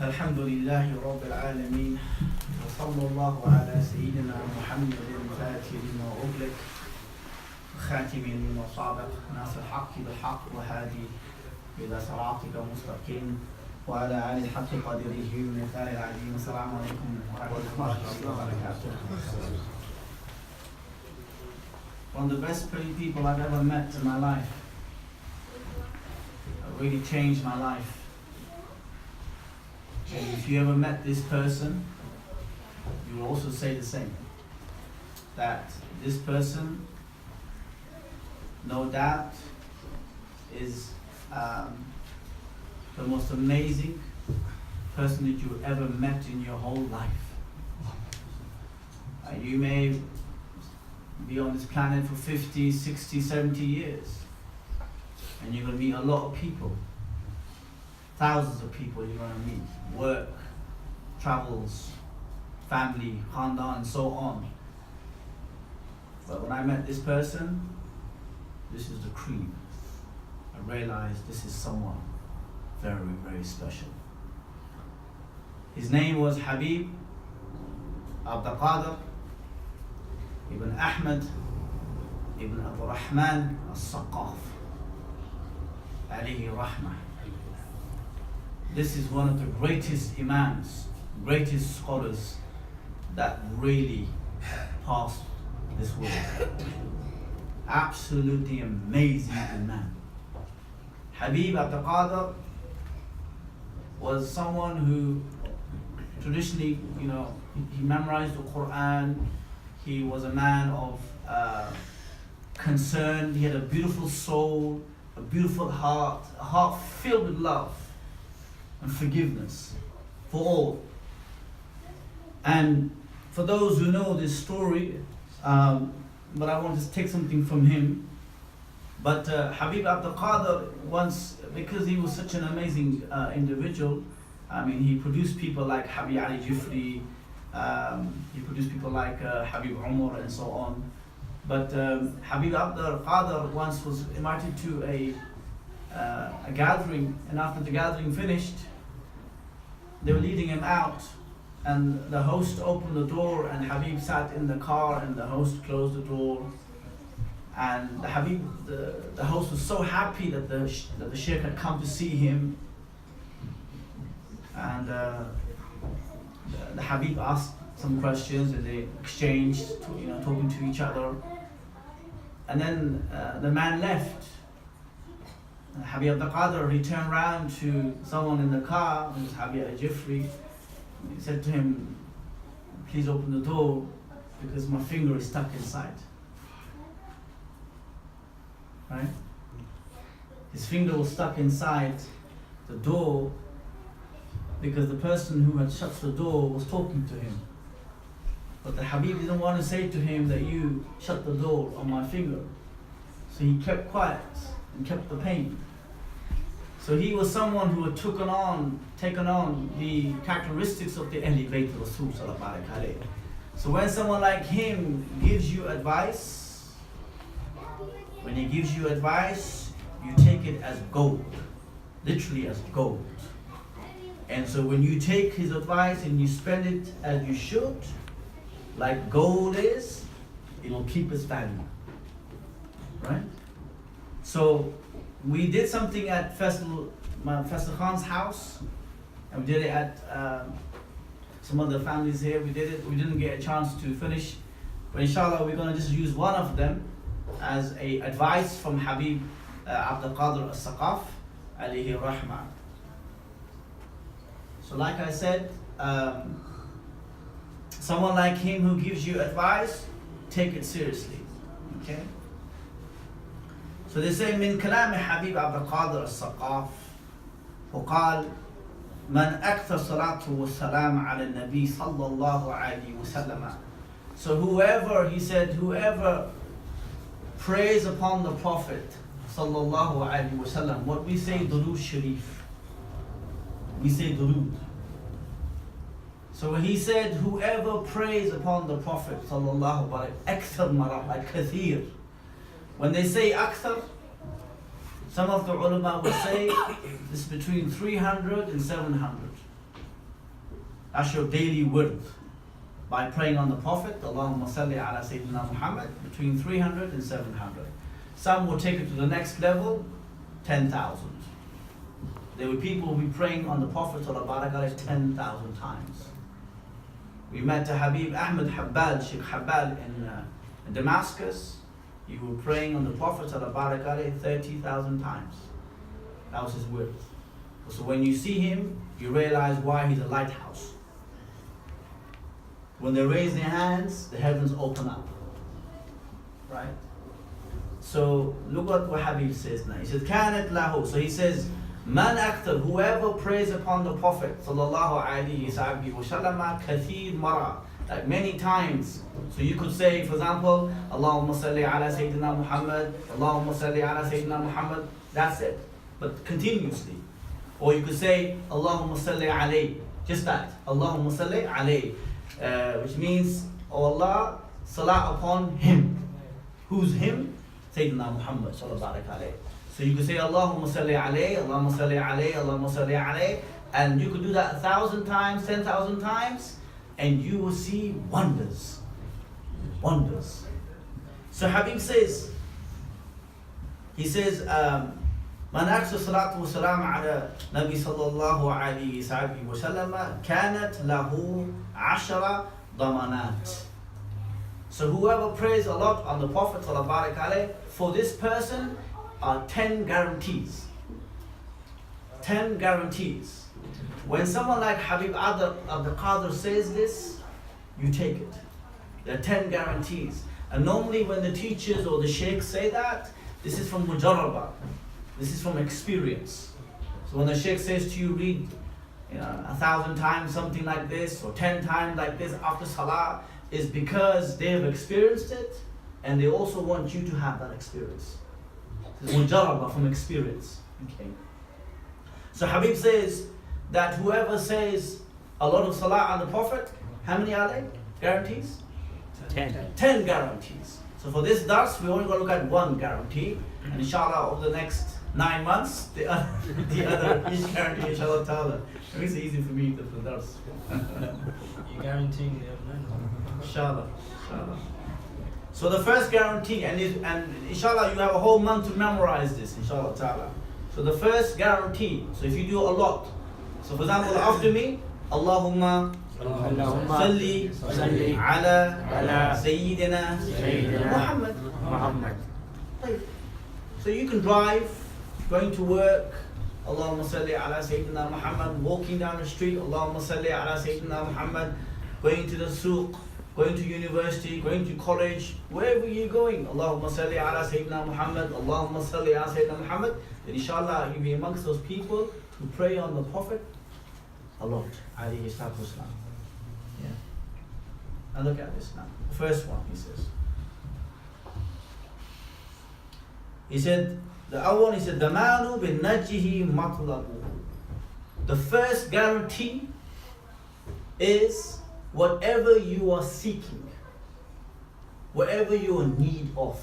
الحمد لله رب العالمين وصلى الله على سيدنا محمد الفاتح لما أغلق خاتم لما سبق ناصر الحق بالحق وهادي إلى صراطك المستقيم وعلى آل الحق قدره ومثال العظيم. السلام عليكم ورحمة الله وبركاته. One of the best pretty people I've ever met in my life. Really changed my life. And if you ever met this person, you will also say the same. That this person, no doubt, is the most amazing person that you ever met in your whole life. You may be on this planet for 50, 60, 70 years. And you're going to meet a lot of people. Thousands of people you're going to meet. Work, travels, family, khandan, and so on. But when I met this person, this is the cream. I realized this is someone very, very special. His name was Habib Qadir ibn Ahmed ibn Abdul Rahman al-Saqqaf. Alayhi Rahmah. This is one of the greatest imams, greatest scholars that really passed this world. Absolutely amazing man. Habib Qadir was someone who traditionally, he memorized the Quran. He was a man of concern. He had a beautiful soul, a beautiful heart, a heart filled with love and forgiveness for all. And for those who know this story, but I want to take something from him. But Habib Qadir once, because he was such an amazing individual, he produced people like Habib Ali Jifri, he produced people like Habib Umar and so on. But Habib Qadir once was invited to a gathering, and after the gathering finished, they were leading him out, and the host opened the door, and Habib sat in the car, and the host closed the door. And the host was so happy that the Sheikh had come to see him, and the Habib asked some questions, and they exchanged, talking to each other. And then the man left. Habib Qadir, he turned around to someone in the car, it was Habib Jifri. He said to him, "Please open the door because my finger is stuck inside." Right? His finger was stuck inside the door because the person who had shut the door was talking to him. But the Habib didn't want to say to him that you shut the door on my finger. So he kept quiet and kept the pain. So he was someone who had taken on the characteristics of the Ahlul Bayt Rasul sallallahu alaihi wasallam. So when someone like him gives you advice, when he gives you advice, you take it as gold, literally as gold. And so when you take his advice and you spend it as you should, like gold is, it will keep its value. Right? So we did something at Faisal Khan's house, and we did it at some other families here. We did it. We didn't get a chance to finish, but inshallah we're going to just use one of them as a advice from Habib Qadir al-Saqqaf alayhi rahmah. So like I said, someone like him who gives you advice, take it seriously. Okay? So they say من كلام حبيب عبد القادر السقاف وقال من أكثر صلاة والسلام على النبي صلى الله عليه وسلم. So whoever prays upon the Prophet صلى الله عليه وسلم, what we say durood sharif, we say durood. So he said whoever prays upon the Prophet صلى الله عليه وسلم أكثر مرة, like kathir. When they say akthar, Some of the ulama would say it's between 300 and 700. That's your daily wird. By praying on the Prophet, Allahumma salli ala Sayyidina Muhammad, between 300 and 700. Some will take it to the next level, 10,000. There were people who be praying on the Prophet 10,000 times. We met Habib Ahmed Habbal, Sheikh Habbal in Damascus. He was praying on the Prophet 30,000 times. That was his word. So when you see him, you realize why he's a lighthouse. When they raise their hands, the heavens open up. Right? So look at what Habib says now. He says, كانت له. So he says, Man aktar, whoever prays upon the Prophet sallallahu alaihi wasallam kathir mara, like many times. So you could say, for example, Allahumma salli ala Sayyidina Muhammad, Allahumma salli ala Sayyidina Muhammad. That's it. But continuously. Or you could say, Allahumma salli alayhi. Just that. Allahumma salli alayhi. Which means, oh Allah, salah upon him. Who's him? Sayyidina Muhammad sallallahu alayhi. So you could say Allahumma salli alayhi, Allahumma salli alayhi, Allahumma salli alayhi, and you could do that 1,000 times, 10,000 times, and you will see wonders. Wonders. So Habib says, he says, Man aksa salatu wa salam ala Nabi sallallahu alayhi wa sallam, kanat lahu 10 damanat. So whoever prays a lot on the Prophet sallallahu alayhi, for this person are 10 guarantees. 10 guarantees. When someone like Habib Abdul Qadir says this, you take it. There are 10 guarantees. And normally when the teachers or the sheikhs say that, this is from mujarraba. This is from experience. So when the sheikh says to you, read 1,000 times something like this, or 10 times like this after salah, is because they have experienced it, and they also want you to have that experience. It's mujarraba, from experience. Okay. So Habib says that whoever says a lot of salah on the Prophet, how many are they? Guarantees? 10. 10 guarantees. So for this dars, we're only going to look at one guarantee, and inshallah over the next 9 months, the other each guarantee, inshallah ta'ala. It makes it easy for me to do the dars. You're guaranteeing the other Inshallah. Inshallah. So the first guarantee, and inshallah you have a whole month to memorize this, inshallah ta'ala. So the first guarantee, so if you do a lot, so for example after me, Allahumma salli ala Sayyidina Muhammad. So you can drive, going to work, Allahumma salli ala Sayyidina Muhammad, walking down the street, Allahumma salli ala Sayyidina Muhammad, going to the suq, going to university, going to college, wherever you're going, Allahumma salli ala Sayyidina Muhammad, Allahumma salli ala Sayyidina Muhammad, then inshallah you'll be amongst those people who pray on the Prophet a lot, alayhi salatu wasalam. Yeah. And look at this now. The first one, he says. He said, the awwal, he said, Damanu bin najjihi matlabu. The first guarantee is whatever you are seeking, whatever you are in need of.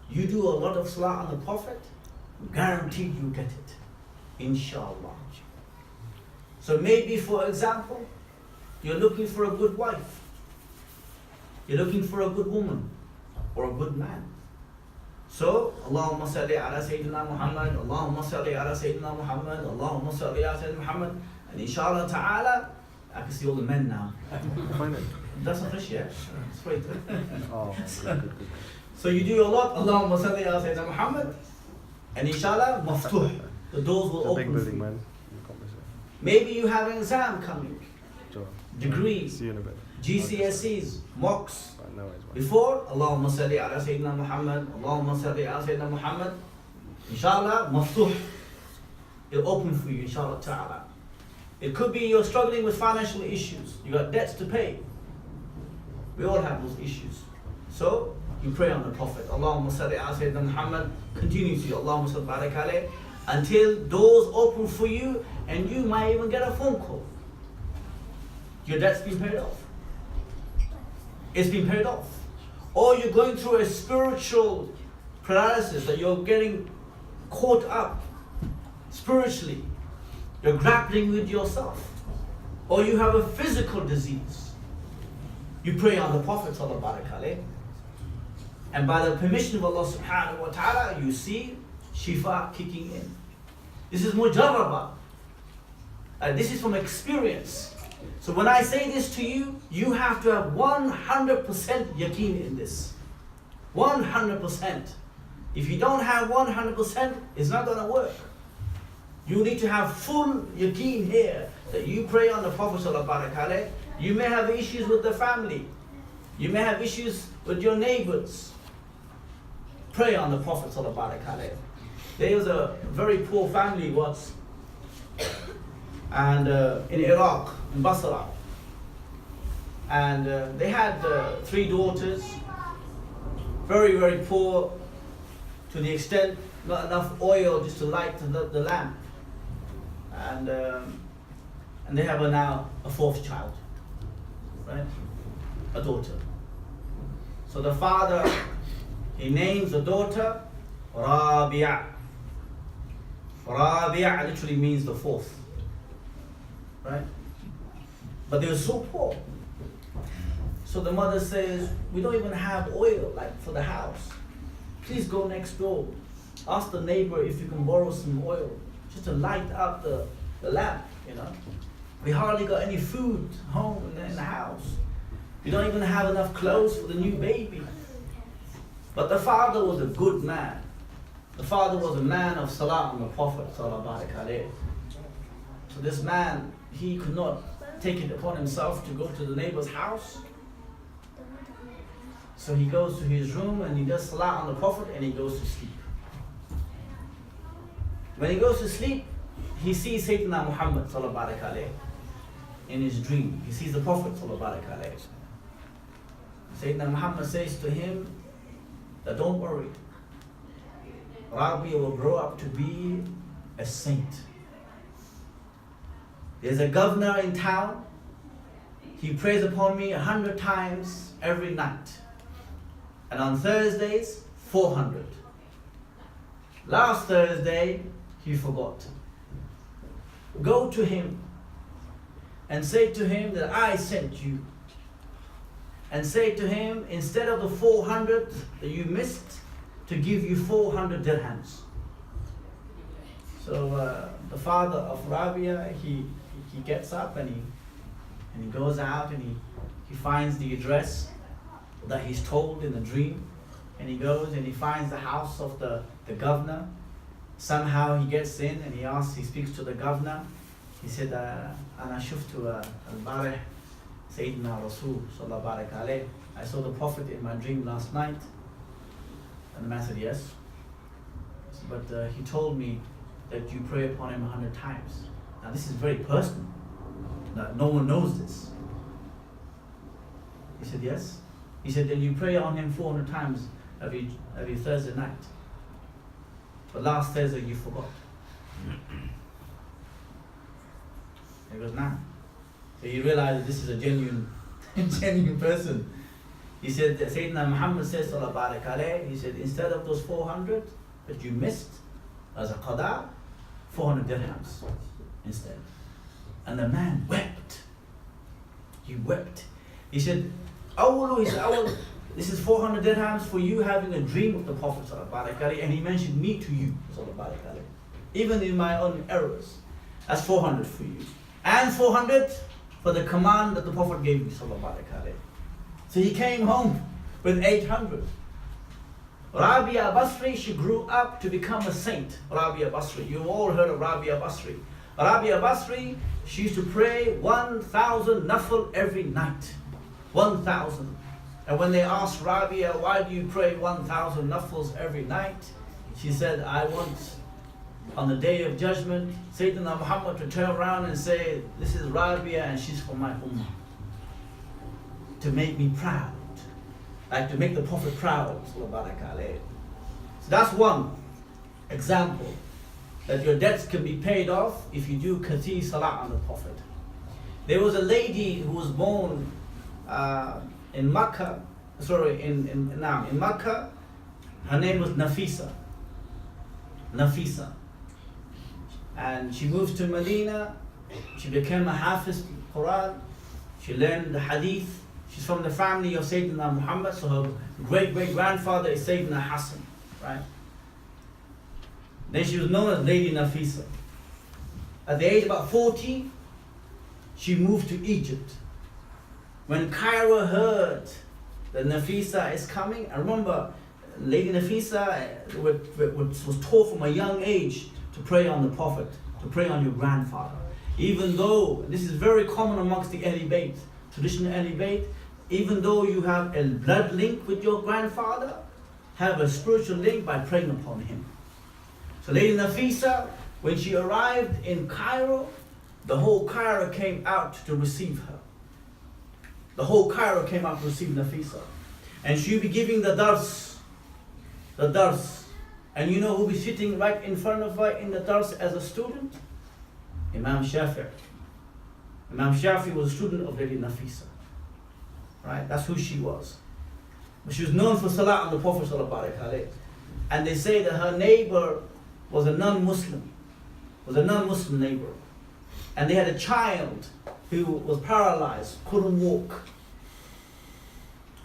You do a lot of salah on the Prophet, guaranteed you get it. Inshallah. So maybe, for example, you're looking for a good wife. You're looking for a good woman or a good man. So, Allahumma salli ala Sayyidina Muhammad, Allahumma salli ala Sayyidina Muhammad, Allahumma salli ala Sayyidina Muhammad. And inshallah ta'ala, I can see all the men now. That's not fish yet. Straight. Oh, So you do a lot, Allahumma salli ala Sayyidina Muhammad, and inshallah, maftuh. The doors will open. Big building, man. Maybe you have an exam coming, degrees, See you in a bit. GCSEs, mocks. No worries, man. Before, Allahumma salli ala Sayyidina Muhammad, Allahumma salli ala Sayyidina Muhammad. Inshallah, maftuh. It'll open for you, inshallah ta'ala. It could be you're struggling with financial issues. You got debts to pay. We all have those issues. So, you pray on the Prophet. Allahumma salli ala Sayyidina Muhammad. Continuously, Allahumma salli barak alayh. Until doors open for you, and you might even get a phone call. Your debt's been paid off. It's been paid off. Or you're going through a spiritual paralysis, that you're getting caught up spiritually, you're grappling with yourself, or you have a physical disease, you pray on the Prophet sallallahu alaihi wasallam, and by the permission of Allah subhanahu wa ta'ala, you see shifa kicking in. This is mujarraba. This is from experience. So when I say this to you, you have to have 100% yaqeen in this. 100%. If you don't have 100%, it's not going to work. You need to have full yaqeen here that you pray on the Prophet sallallahu alaihi wasallam. You may have issues with the family. You may have issues with your neighbors. Pray on the Prophet sallallahu alaihi wasallam. There was a very poor family once, and in Iraq, in Basra, and they had 3 daughters, very, very poor, to the extent not enough oil just to light the lamp, and they have now a 4th child, right? A daughter. So the father, he names the daughter Rabi'a. Rabi'a literally means the 4th, right? But they were so poor. So the mother says, we don't even have oil like for the house. Please go next door. Ask the neighbor if you can borrow some oil just to light up the lamp, you know. We hardly got any food home in the house. We don't even have enough clothes for the new baby. But the father was a good man. The father was a man of Salah on the Prophet sallallahu alaihi wasallam. So this man, he could not take it upon himself to go to the neighbor's house. So he goes to his room and he does Salah on the Prophet and he goes to sleep. When he goes to sleep, he sees Sayyidina Muhammad sallallahu alaihi wasallam in his dream. He sees the Prophet sallallahu alaihi wasallam. Sayyidina Muhammad says to him that don't worry, Rabia will grow up to be a saint. There's a governor in town. He prays upon me 100 times every night. And on Thursdays, 400. Last Thursday, he forgot. Go to him and say to him that I sent you. And say to him, instead of the 400 that you missed, to give you 400 dirhams. So the father of Rabia, he gets up and he goes out and he finds the address that he's told in the dream, and he goes and he finds the house of the governor. Somehow he gets in and he speaks to the governor. He said, Ana shuftu al-barih Sayyidina Rasul sallallahu alaihi wasallam. I saw the Prophet in my dream last night. And the man said, yes. But he told me that you pray upon him 100 times. Now this is very personal. No one knows this. He said, yes. He said, then you pray on him 400 times every Thursday night. But last Thursday you forgot. He goes, nah. So he realized this is a genuine person. He said, Sayyidina Muhammad says, sallallahu alaihi wasallam, he said, instead of those 400 that you missed as a qada, 400 dirhams instead. And the man wept. He wept. He said, this is 400 dirhams for you having a dream of the Prophet sallallahu alaihi wasallam, and he mentioned me to you, sallallahu alaihi wasallam. Even in my own errors, that's 400 for you. And 400 for the command that the Prophet gave me, sallallahu alaihi wasallam. So he came home with 800. Rabia Basri, she grew up to become a saint. Rabia Basri, you all heard of Rabia Basri. Rabia Basri, she used to pray 1,000 nafil every night. 1,000. And when they asked Rabia, why do you pray 1,000 nafils every night? She said, I want on the day of judgment, Sayyidina Muhammad to turn around and say, this is Rabia and she's from my ummah. To make me proud, like to make the Prophet proud. So that's one example that your debts can be paid off if you do kathir salah on the Prophet. There was a lady who was born in Makkah. In Makkah. Her name was Nafisa. Nafisa. And she moved to Medina. She became a Hafiz Quran. She learned the Hadith. She's from the family of Sayyidina Muhammad, so her great-great-grandfather is Sayyidina Hassan, right? Then she was known as Lady Nafisa. At the age of about 40, she moved to Egypt. When Cairo heard that Nafisa is coming, I remember Lady Nafisa was taught from a young age to pray on the Prophet, to pray on your grandfather. Even though, this is very common amongst the Ahlul Bayt, traditional Ahlul Bayt, even though you have a blood link with your grandfather, have a spiritual link by praying upon him. So Lady Nafisa, when she arrived in Cairo, the whole Cairo came out to receive her. The whole Cairo came out to receive Nafisa. And she'll be giving the dars. And you know who'll be sitting right in front of her in the dars as a student? Imam Shafi'i. Imam Shafi'i was a student of Lady Nafisa. Right? That's who she was. But she was known for Salah on the Prophet Sallallahu Alaihi Wasallam. And they say that her neighbor was a non-Muslim. Neighbor. And they had a child who was paralyzed, couldn't walk.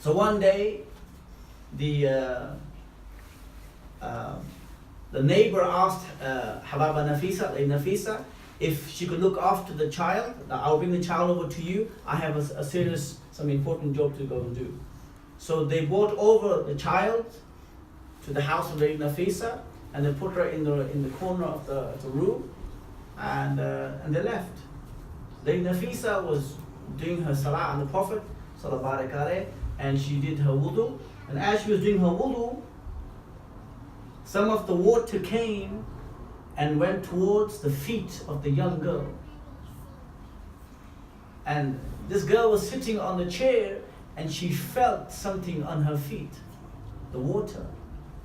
So one day, the neighbor asked Hababa Nafisa, Lady Nafisa, if she could look after the child. I'll bring the child over to you. I have some important job to go and do. So they brought over the child to the house of Lady Nafisa, and they put her in the corner of the room, and they left. Lady Nafisa was doing her salah on the Prophet, sallallahu alaihi wasallam, and she did her wudu. And as she was doing her wudu, some of the water came and went towards the feet of the young girl. And this girl was sitting on the chair, and she felt something on her feet, the water.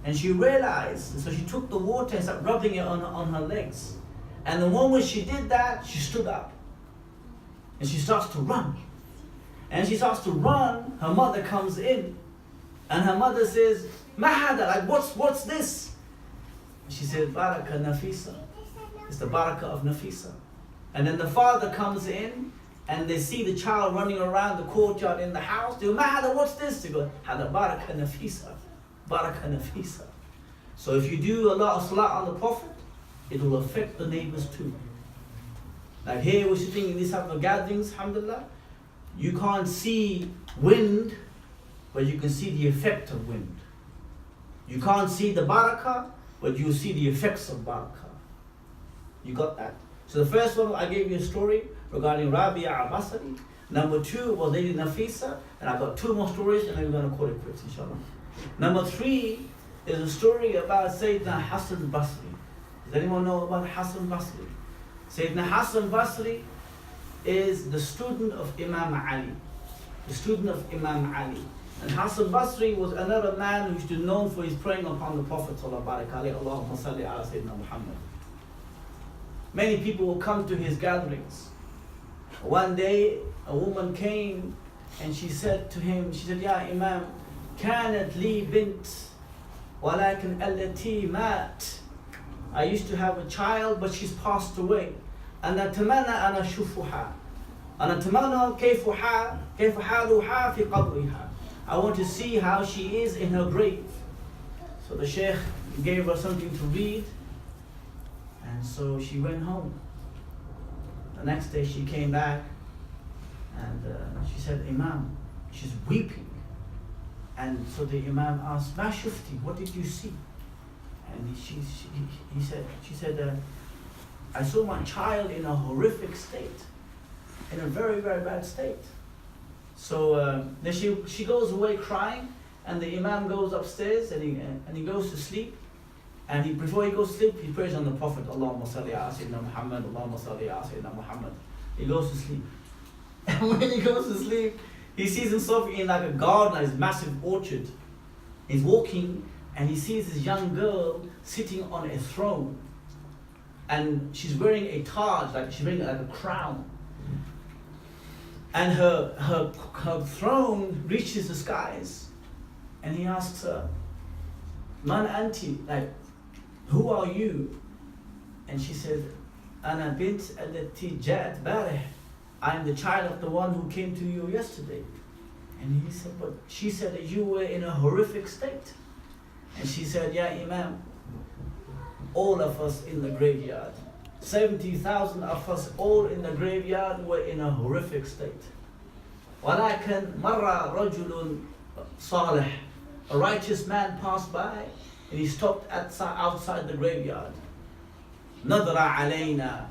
And she realized, so she took the water and started rubbing it on her legs. And the moment she did that, she stood up. And she starts to run. And she starts to run, her mother comes in. And her mother says, Mahada, like what's this? She said, Baraka Nafisa. It's the Baraka of Nafisa. And then the father comes in, and they see the child running around the courtyard in the house. They go, Mahada, what's this? They go, Hada Baraka Nafisa. Baraka Nafisa. So if you do a lot of salah on the Prophet, it will affect the neighbors too. Like here we're sitting in these type of gatherings, alhamdulillah, you can't see wind, but you can see the effect of wind. You can't see the barakah, but you see the effects of barakah. You got that? So the first one, I gave you a story regarding Rabi'a Basri. Number 2 was Lady Nafisa, and I got 2 more stories, and then we're going to call it quits, inshallah. Number 3 is a story about Sayyidina Hassan Basri. Does anyone know about Hassan Basri? Sayyidina Hassan Basri is the student of Imam Ali. The student of Imam Ali. And Hassan Basri was another man who used to be known for his praying upon the Prophet sallallahu alaihi wasallam. Allahumma salli ala Sayyidina Muhammad. Many people will come to his gatherings. One day, a woman came and she said to him, she said, Ya Imam, كانت لي بنت ولكن التي مات. I used to have a child, but she's passed away. أنا أتمنى أن أشوفها. أنا أتمنى كيف حالها في قبرها. I want to see how she is in her grave. So the Sheikh gave her something to read, and so she went home. The next day she came back, and she said, Imam, she's weeping. And so the Imam asked, Ma shufti, what did you see? And she said, I saw my child in a horrific state, in a very, very bad state. So then she goes away crying, and the Imam goes upstairs and he goes to sleep. And before he goes to sleep, he prays on the Prophet, Allahumma salli ala Sayyidina Muhammad, Allahumma salli ala Sayyidina Muhammad. He goes to sleep. And when he goes to sleep, he sees himself in like a garden, this massive orchard. He's walking, and he sees this young girl sitting on a throne. And she's wearing a taj, like she's wearing like a crown. And her throne reaches the skies. And he asks her, Man anti, like, who are you? And she said, Ana bint allati ja'at barih. I am the child of the one who came to you yesterday. And he said, but she said that you were in a horrific state. And she said, Ya Imam, all of us in the graveyard, 70,000 of us all in the graveyard were in a horrific state. وَلَكَنْ مَرَّ رَجُلٌ صَالِحٌ. A righteous man passed by and he stopped outside the graveyard. نَظَرَ عَلَيْنَا.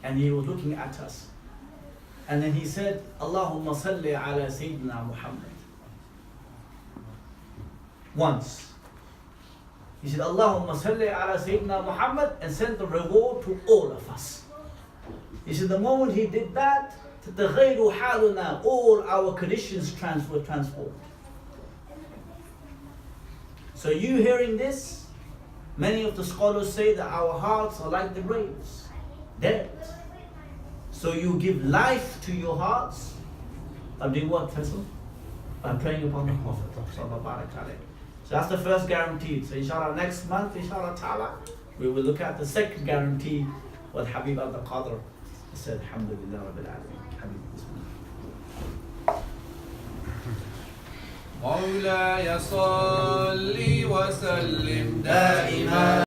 And he was looking at us. And then he said, Allahumma salli ala Sayyidina Muhammad. Once. He said, Allahumma salli ala Sayyidina Muhammad, and sent the reward to all of us. He said, the moment he did that, تَتَغَيْرُ حَالُنَا, all our conditions were transformed. So you hearing this, many of the scholars say that our hearts are like the graves, dead. So you give life to your hearts by doing what, Faisal? By praying upon the Prophet. So that's the first guarantee. So inshallah next month, inshallah ta'ala, we will look at the second guarantee, what Habib al-Qadir said, Alhamdulillah Rabbil Alameen. Habib, bismillah. مولاي صل وسلم دائما